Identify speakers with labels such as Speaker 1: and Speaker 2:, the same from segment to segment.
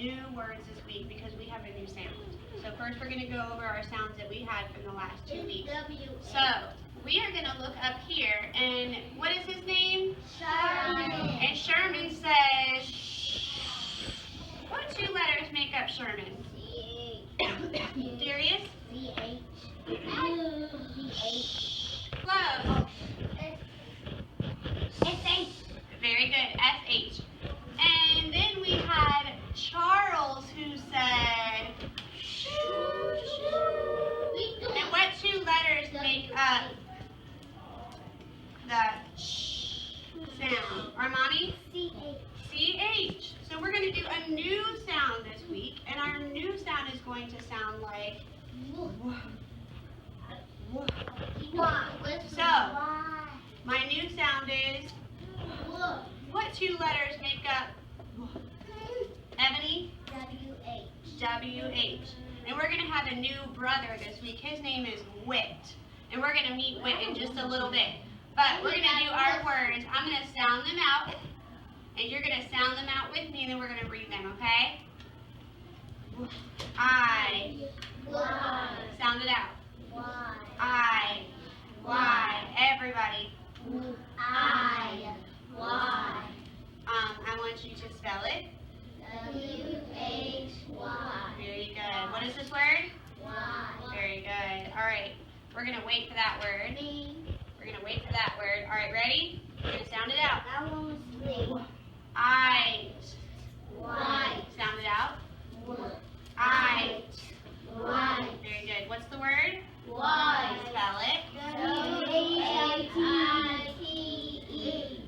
Speaker 1: new words this week because we have a new sound. So first we're going to go over our sounds that we had from the last 2 weeks. So we are going to look up here, and what is his name?
Speaker 2: Sherman.
Speaker 1: And Sherman says, what 2 letters make up Sherman?
Speaker 2: C-H.
Speaker 1: Serious?
Speaker 2: C-H. C-H.
Speaker 1: Close.
Speaker 2: S-H.
Speaker 1: Very good. S-H. And then we had Charles who said, and what 2 letters make up the sh sound? Armani?
Speaker 2: C-H.
Speaker 1: C-H. So we're going to do a new sound this week, and our new sound is going to sound like So, my new sound is, what 2 letters make up Ebony?
Speaker 2: W-H.
Speaker 1: W-H. And we're going to have a new brother this week. His name is Wit. And we're going to meet Wit in just a little bit. But we're going to do our words. I'm going to sound them out. And you're going to sound them out with me, and then we're going to read them, okay? I. Sound it out. I. Y. Everybody.
Speaker 2: I.
Speaker 1: I want you to spell it.
Speaker 2: W-H-Y.
Speaker 1: Very good. What is this word?
Speaker 2: Y.
Speaker 1: Very good. All right. We're going to wait for that word. We're going to wait for that word. All right, ready? We're going to sound it out.
Speaker 2: That one was sleep.
Speaker 1: Eyes.
Speaker 2: Y.
Speaker 1: Sound it out.
Speaker 2: I.
Speaker 1: Eyes. Very good. What's the word?
Speaker 2: Y.
Speaker 1: Spell it.
Speaker 2: W-H-I-T-E.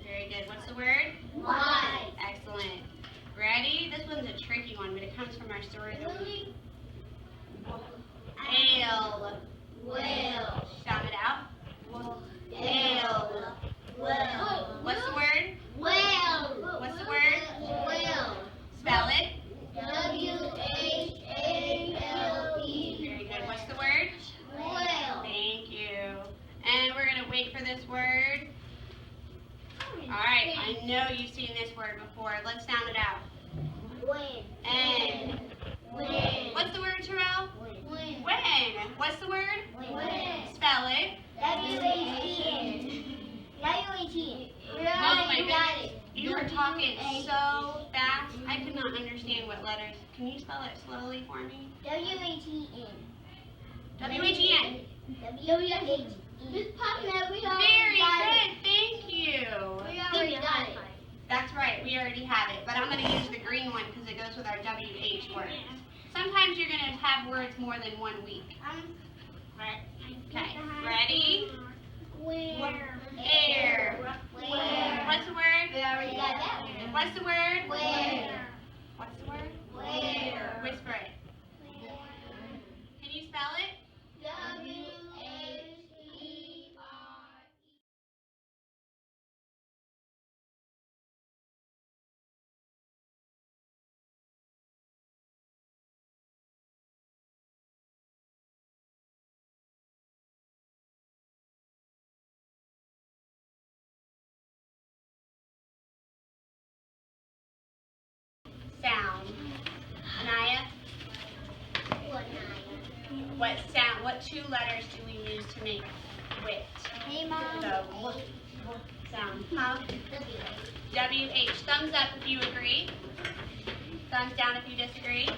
Speaker 1: Very good. What's the word?
Speaker 2: Y.
Speaker 1: Excellent. Ready? This one's a tricky one, but it comes from our story of the week. Ale.
Speaker 2: Will.
Speaker 1: Sound it out. Ale.
Speaker 2: Will.
Speaker 1: What's the word?
Speaker 2: Will.
Speaker 1: What's the word?
Speaker 2: Will.
Speaker 1: Spell it.
Speaker 2: W-H-A-L-E.
Speaker 1: Very good. What's the word?
Speaker 2: Will.
Speaker 1: Thank you. And we're going to wait for this word. All right. I know you've seen this word before. Let's sound it out.
Speaker 2: When.
Speaker 1: N.
Speaker 2: When.
Speaker 1: What's the word, Terrell?
Speaker 2: When.
Speaker 1: When. What's the word?
Speaker 2: When.
Speaker 1: Spell it.
Speaker 2: W-H-E-N. W-H-E-N.
Speaker 1: Oh my goodness. You were talking so fast. I could not understand what letters. Can you spell it slowly for me?
Speaker 2: W-H-E-N.
Speaker 1: W-H-E-N.
Speaker 2: W-H-E-N. Miss Papanek, we already
Speaker 1: Very
Speaker 2: got
Speaker 1: good.
Speaker 2: it.
Speaker 1: Thank you.
Speaker 2: We already got it.
Speaker 1: That's right. We already have it. But I'm going to use the green one because it goes with our WH words. Sometimes you're going to have words more than 1 week. Okay. Ready?
Speaker 2: Where?
Speaker 1: Air.
Speaker 2: Where?
Speaker 1: What's the word?
Speaker 2: We already got that one.
Speaker 1: What's the word?
Speaker 2: Where?
Speaker 1: What's the word?
Speaker 2: Where?
Speaker 1: Whisper it. Can you spell it?
Speaker 2: W-H-E-R.
Speaker 1: Sound. Anaya, what 2 letters do we use to make wit?
Speaker 2: Hey, Mom.
Speaker 1: The w sound. Huh? W-H. Thumbs up if you agree. Thumbs down if you disagree.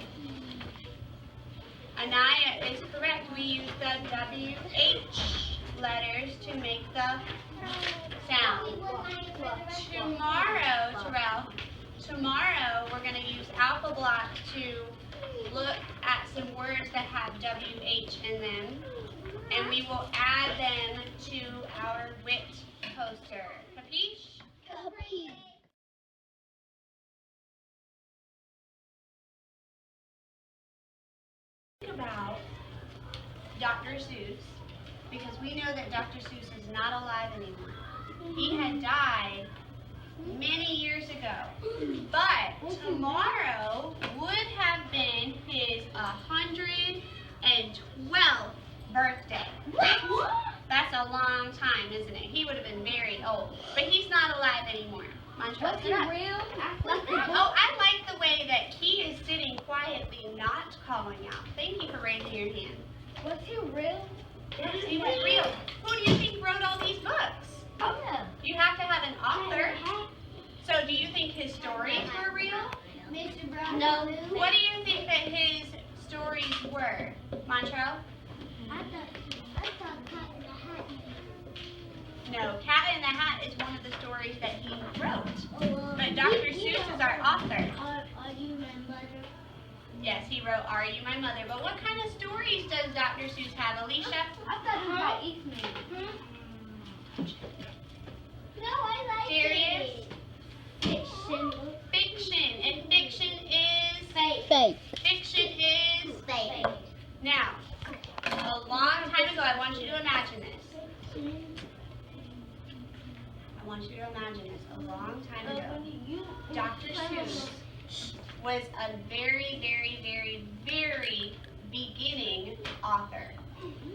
Speaker 1: Anaya is correct. We use the W-H letters to make the sound. Tomorrow, Terrell, we're going to use Alpha Block to look at some words that have WH in them, and we will add them to our WIT poster. Capiche?
Speaker 2: Capiche.
Speaker 1: Think about Dr. Seuss, because we know that Dr. Seuss is not alive anymore. He had died many years ago, but tomorrow would have been his 112th birthday. That's a long time, isn't it? He would have been very old, but he's not alive anymore. Montreal,
Speaker 2: Was
Speaker 1: sit
Speaker 2: he
Speaker 1: up.
Speaker 2: real?
Speaker 1: Oh, I like the way that Key is sitting quietly, not calling out. Thank you for raising your hand.
Speaker 2: Was he real?
Speaker 1: Yes, he was real. Who do you think wrote all these books?
Speaker 2: Oh, yeah.
Speaker 1: You have to have an author. So do you think his stories were real?
Speaker 2: Mr. Brown.
Speaker 1: No. What do you think that his stories were, Montreal?
Speaker 2: I thought Cat in the Hat.
Speaker 1: No, Cat in the Hat is one of the stories that he wrote. But
Speaker 2: Dr.
Speaker 1: Dr. Seuss is our author.
Speaker 2: Are you my mother?
Speaker 1: Yes, he wrote Are You My Mother? But what kind of stories does Dr. Seuss have, Alicia?
Speaker 2: I thought he had Eastman. No, I like
Speaker 1: Serious?
Speaker 2: it. Fiction.
Speaker 1: Fiction. And fiction is?
Speaker 2: Fake.
Speaker 1: Fiction is?
Speaker 2: Fake.
Speaker 1: Now, a long time ago, I want you to imagine this. I want you to imagine this. A long time ago, Dr. Seuss was a very, very, very, very beginning author,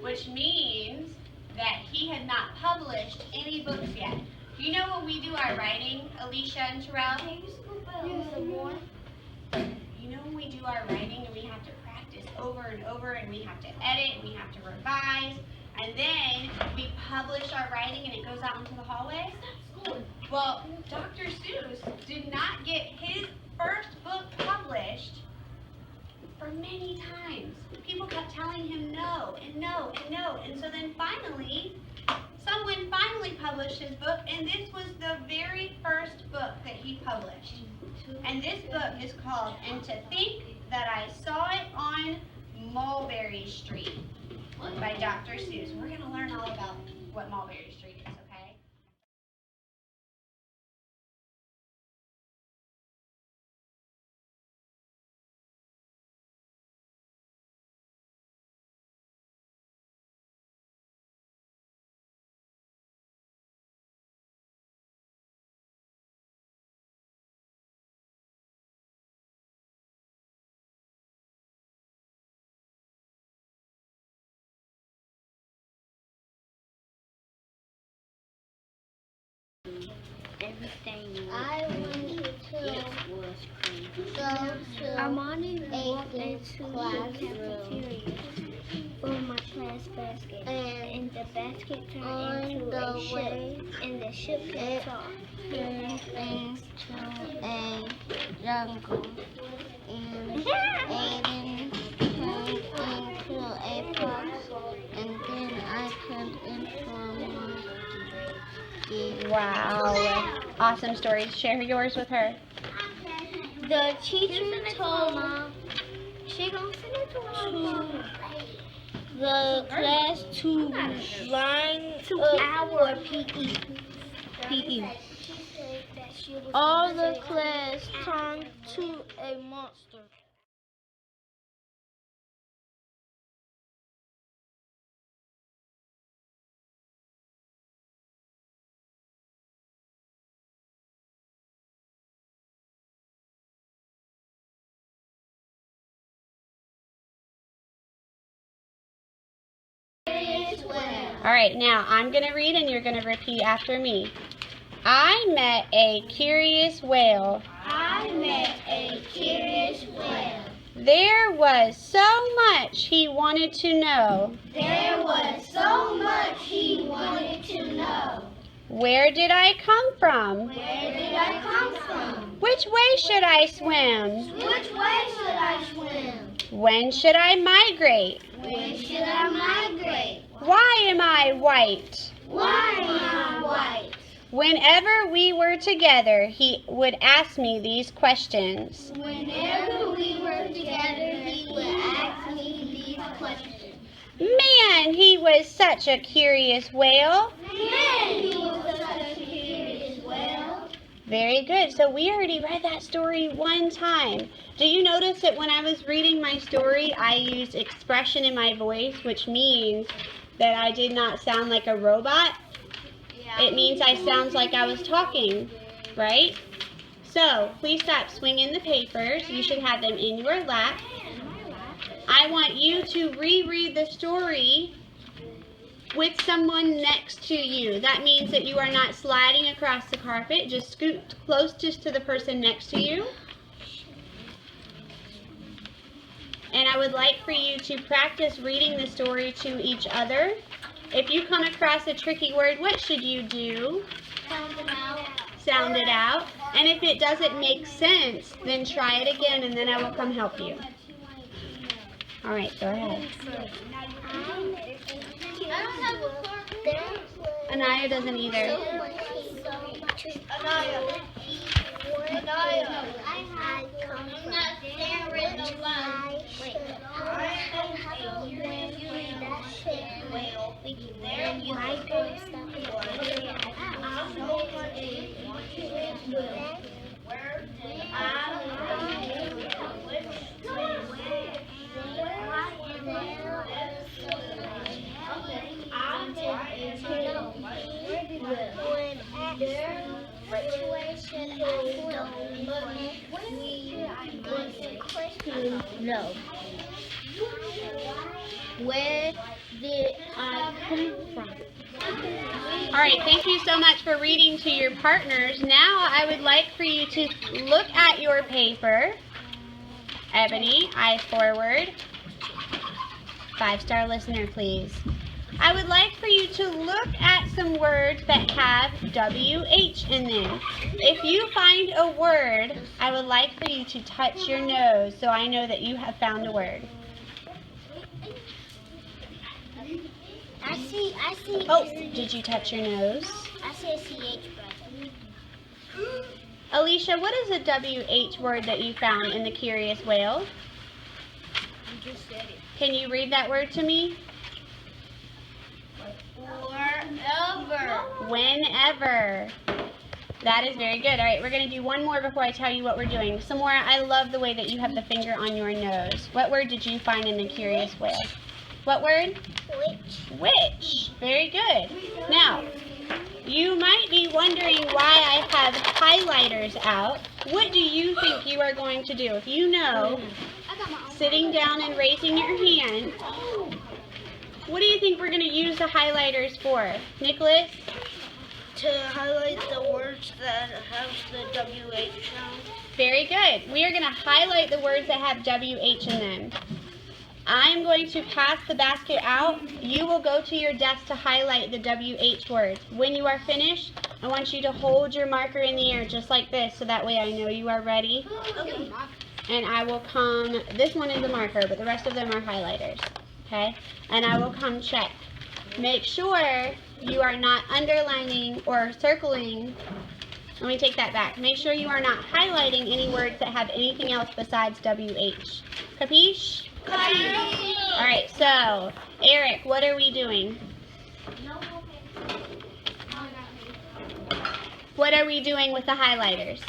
Speaker 1: which means that he had not published any books yet. Do you know when we do our writing, Alicia and Terrell? You know when we do our writing and we have to practice over and over and we have to edit and we have to revise and then we publish our writing and it goes out into the hallway? Well, Dr. Seuss did not get his first book published for many times. People kept telling him no and no and no. And so then finally, someone finally published his book, and this was the very first book that he published. And this book is called And to Think That I Saw It on Mulberry Street by Dr. Seuss. We're going to learn all about what Mulberry Street is, okay?
Speaker 2: Everything I wanted to go to Armani walked into the cafeteria for my class basket, and the basket turned into a ship, and the ship took off. Into a jungle, and Aiden turned into a fox, and then I turned into a monkey.
Speaker 1: Wow. Awesome stories. Share yours with her.
Speaker 2: The teacher told Mom she gonna send it to the class to line our PE. All the class turned to a monster.
Speaker 1: All right, now I'm going to read and you're going to repeat after me. I met a curious whale.
Speaker 2: I met a curious whale.
Speaker 1: There was so much he wanted to know.
Speaker 2: There was so much he wanted to know.
Speaker 1: Where did I come from?
Speaker 2: Where did I come from?
Speaker 1: Which way should I swim?
Speaker 2: Which way should I swim?
Speaker 1: When should I migrate?
Speaker 2: When should I migrate?
Speaker 1: Why am I white?
Speaker 2: Why am I white?
Speaker 1: Whenever we were together, he would ask me these questions.
Speaker 2: Whenever we were together, he would ask me these questions.
Speaker 1: Man, he was such a curious whale.
Speaker 2: Man, he was such a curious whale.
Speaker 1: Very good. So we already read that story one time. Do you notice that when I was reading my story, I used expression in my voice, which means that I did not sound like a robot? It means I sound like I was talking, right? So please stop swinging the papers. You should have them in your lap. I want you to reread the story with someone next to you. That means that you are not sliding across the carpet. Just scoot close just to the person next to you. And I would like for you to practice reading the story to each other. If you come across a tricky word, what should you do?
Speaker 2: Sound it out.
Speaker 1: Sound it out. And if it doesn't make sense, then try it again and then I will come help you. All right, go ahead.
Speaker 2: I don't have a car.
Speaker 1: Anaya doesn't either.
Speaker 2: No. Where did I come from?
Speaker 1: All right, thank you so much for reading to your partners. Now I would like for you to look at your paper. Ebony, eyes forward. 5-star listener, please. I would like for you to look at some words that have WH in them. If you find a word, I would like for you to touch your nose so I know that you have found a word.
Speaker 2: I see.
Speaker 1: Oh, did you touch your nose?
Speaker 2: I see a CH, brother.
Speaker 1: Alicia, what is a WH word that you found in the Curious Whale?
Speaker 2: You just said it.
Speaker 1: Can you read that word to me?
Speaker 2: Wherever.
Speaker 1: Whenever. That is very good. All right, we're going to do one more before I tell you what we're doing. Samora, I love the way that you have the finger on your nose. What word did you find in the Curious Whale? What word?
Speaker 2: Which?
Speaker 1: Which. Very good. Now, you might be wondering why I have highlighters out. What do you think you are going to do? If you know, sitting down and raising your hand, what do you think we're going to use the highlighters for? Nicholas?
Speaker 2: To highlight the words that have the WH sound.
Speaker 1: Very good. We are going to highlight the words that have WH in them. I'm going to pass the basket out. You will go to your desk to highlight the WH words. When you are finished, I want you to hold your marker in the air just like this, so that way I know you are ready.
Speaker 2: Okay.
Speaker 1: And I will come, this one is a marker, but the rest of them are highlighters. Okay? And I will come check. Make sure you are not underlining or circling. Let me take that back. Make sure you are not highlighting any words that have anything else besides WH. Capiche? All right, so, Eric, what are we doing? What are we doing with the highlighters?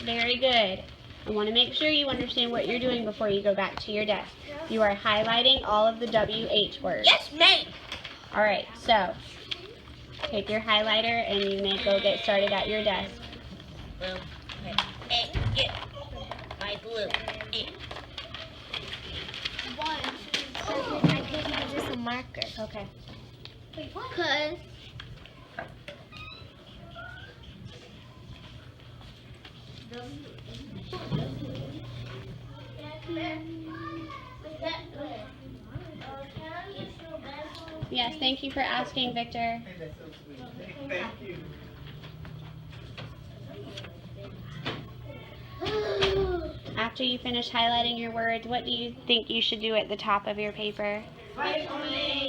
Speaker 1: Very good. I want to make sure you understand what you're doing before you go back to your desk. You are highlighting all of the WH words.
Speaker 2: Yes, ma'am.
Speaker 1: All right, so, take your highlighter and you may go get started at your desk.
Speaker 2: Well, okay. Get my glue. I can use just a marker.
Speaker 1: Okay.
Speaker 2: Because
Speaker 1: Yes, thank you for asking, Victor.
Speaker 3: That's so sweet. Thank you.
Speaker 1: After you finish highlighting your words, what do you think you should do at the top of your paper?
Speaker 2: write your name.